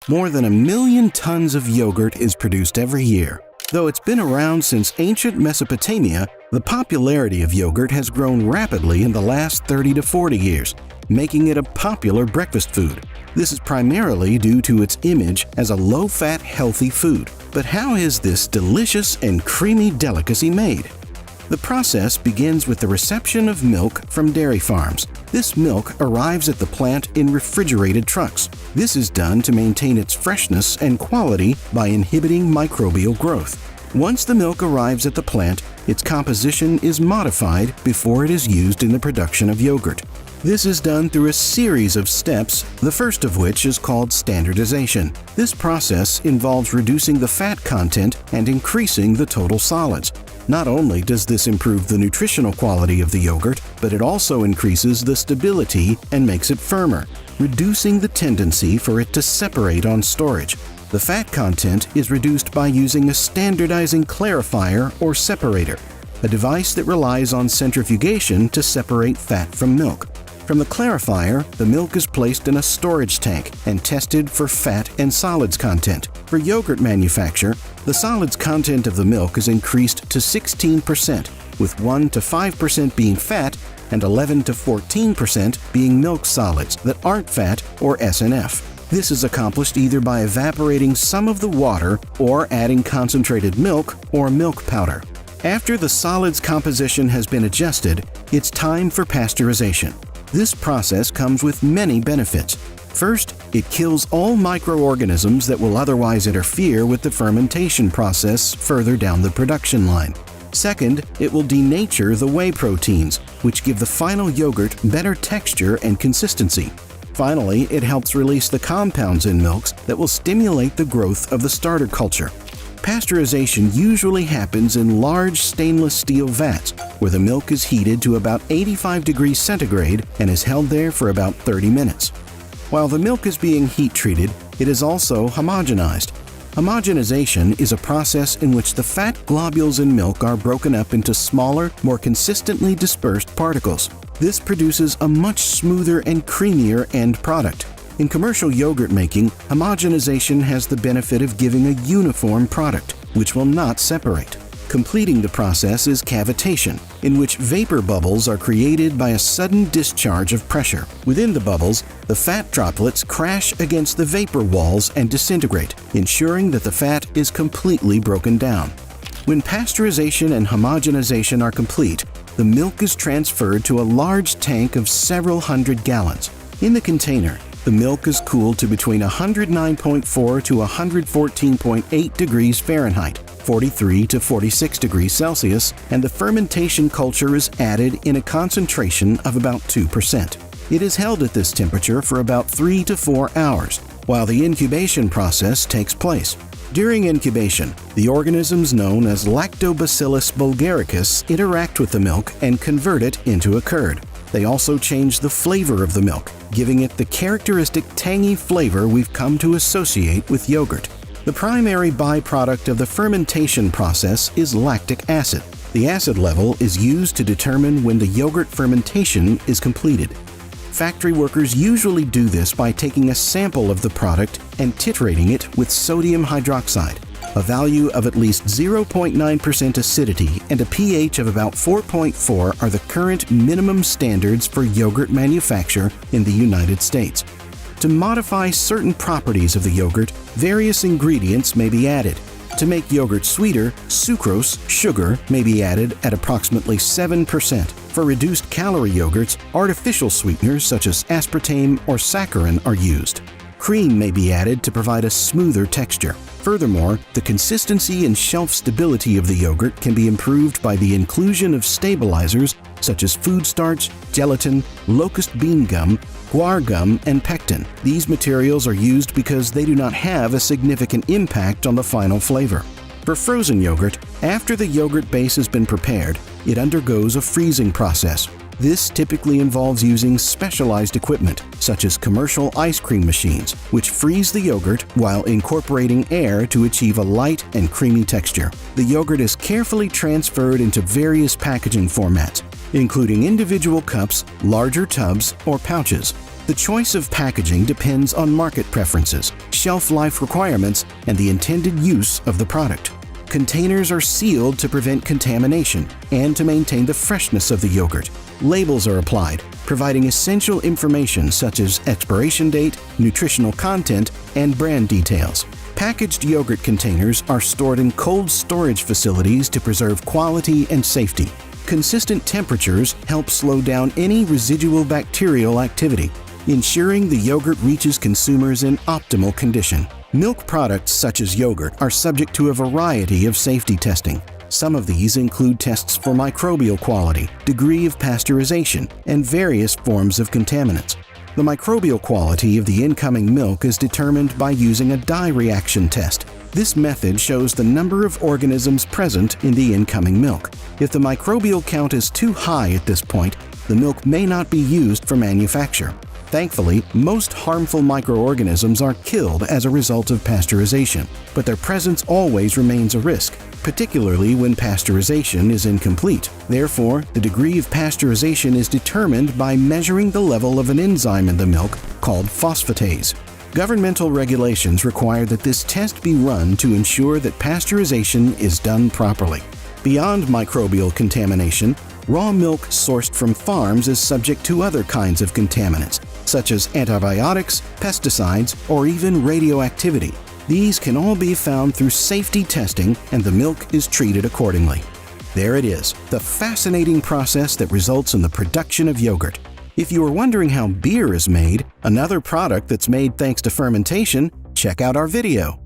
More than 1 million tons of yogurt is produced every year. Though it's been around since ancient Mesopotamia, the popularity of yogurt has grown rapidly in the last 30 to 40 years, making it a popular breakfast food. This is primarily due to its image as a low-fat, healthy food. But how is this delicious and creamy delicacy made? The process begins with the reception of milk from dairy farms. This milk arrives at the plant in refrigerated trucks. This is done to maintain its freshness and quality by inhibiting microbial growth. Once the milk arrives at the plant, its composition is modified before it is used in the production of yogurt. This is done through a series of steps, the first of which is called standardization. This process involves reducing the fat content and increasing the total solids. Not only does this improve the nutritional quality of the yogurt, but it also increases the stability and makes it firmer, reducing the tendency for it to separate on storage. The fat content is reduced by using a standardizing clarifier or separator, a device that relies on centrifugation to separate fat from milk. From the clarifier, the milk is placed in a storage tank and tested for fat and solids content. For yogurt manufacture, the solids content of the milk is increased to 16%, with 1 to 5% being fat and 11 to 14% being milk solids that aren't fat or SNF. This is accomplished either by evaporating some of the water or adding concentrated milk or milk powder. After the solids composition has been adjusted, it's time for pasteurization. This process comes with many benefits. First, it kills all microorganisms that will otherwise interfere with the fermentation process further down the production line. Second, it will denature the whey proteins, which give the final yogurt better texture and consistency. Finally, it helps release the compounds in milks that will stimulate the growth of the starter culture. Pasteurization usually happens in large stainless steel vats, where the milk is heated to about 85 degrees centigrade and is held there for about 30 minutes. While the milk is being heat treated, it is also homogenized. Homogenization is a process in which the fat globules in milk are broken up into smaller, more consistently dispersed particles. This produces a much smoother and creamier end product. In commercial yogurt making, homogenization has the benefit of giving a uniform product, which will not separate. Completing the process is cavitation, in which vapor bubbles are created by a sudden discharge of pressure. Within the bubbles, the fat droplets crash against the vapor walls and disintegrate, ensuring that the fat is completely broken down. When pasteurization and homogenization are complete, the milk is transferred to a large tank of several hundred gallons. In the container, the milk is cooled to between 109.4 to 114.8 degrees Fahrenheit, 43 to 46 degrees Celsius, and the fermentation culture is added in a concentration of about 2%. It is held at this temperature for about 3 to 4 hours, while the incubation process takes place. During incubation, the organisms known as Lactobacillus bulgaricus interact with the milk and convert it into a curd. They also change the flavor of the milk, giving it the characteristic tangy flavor we've come to associate with yogurt. The primary byproduct of the fermentation process is lactic acid. The acid level is used to determine when the yogurt fermentation is completed. Factory workers usually do this by taking a sample of the product and titrating it with sodium hydroxide. A value of at least 0.9% acidity and a pH of about 4.4 are the current minimum standards for yogurt manufacture in the United States. To modify certain properties of the yogurt, various ingredients may be added. To make yogurt sweeter, sucrose, sugar, may be added at approximately 7%. For reduced calorie yogurts, artificial sweeteners such as aspartame or saccharin are used. Cream may be added to provide a smoother texture. Furthermore, the consistency and shelf stability of the yogurt can be improved by the inclusion of stabilizers such as food starch, gelatin, locust bean gum, guar gum, and pectin. These materials are used because they do not have a significant impact on the final flavor. For frozen yogurt, after the yogurt base has been prepared, it undergoes a freezing process. This typically involves using specialized equipment, such as commercial ice cream machines, which freeze the yogurt while incorporating air to achieve a light and creamy texture. The yogurt is carefully transferred into various packaging formats, including individual cups, larger tubs, or pouches. The choice of packaging depends on market preferences, shelf life requirements, and the intended use of the product. Containers are sealed to prevent contamination and to maintain the freshness of the yogurt. Labels are applied, providing essential information such as expiration date, nutritional content, and brand details. Packaged yogurt containers are stored in cold storage facilities to preserve quality and safety. Consistent temperatures help slow down any residual bacterial activity, ensuring the yogurt reaches consumers in optimal condition. Milk products such as yogurt are subject to a variety of safety testing. Some of these include tests for microbial quality, degree of pasteurization, and various forms of contaminants. The microbial quality of the incoming milk is determined by using a dye reaction test. This method shows the number of organisms present in the incoming milk. If the microbial count is too high at this point, the milk may not be used for manufacture. Thankfully, most harmful microorganisms are killed as a result of pasteurization, but their presence always remains a risk, particularly when pasteurization is incomplete. Therefore, the degree of pasteurization is determined by measuring the level of an enzyme in the milk called phosphatase. Governmental regulations require that this test be run to ensure that pasteurization is done properly. Beyond microbial contamination, raw milk sourced from farms is subject to other kinds of contaminants, such as antibiotics, pesticides, or even radioactivity. These can all be found through safety testing, and the milk is treated accordingly. There it is, the fascinating process that results in the production of yogurt. If you are wondering how beer is made, another product that's made thanks to fermentation, check out our video.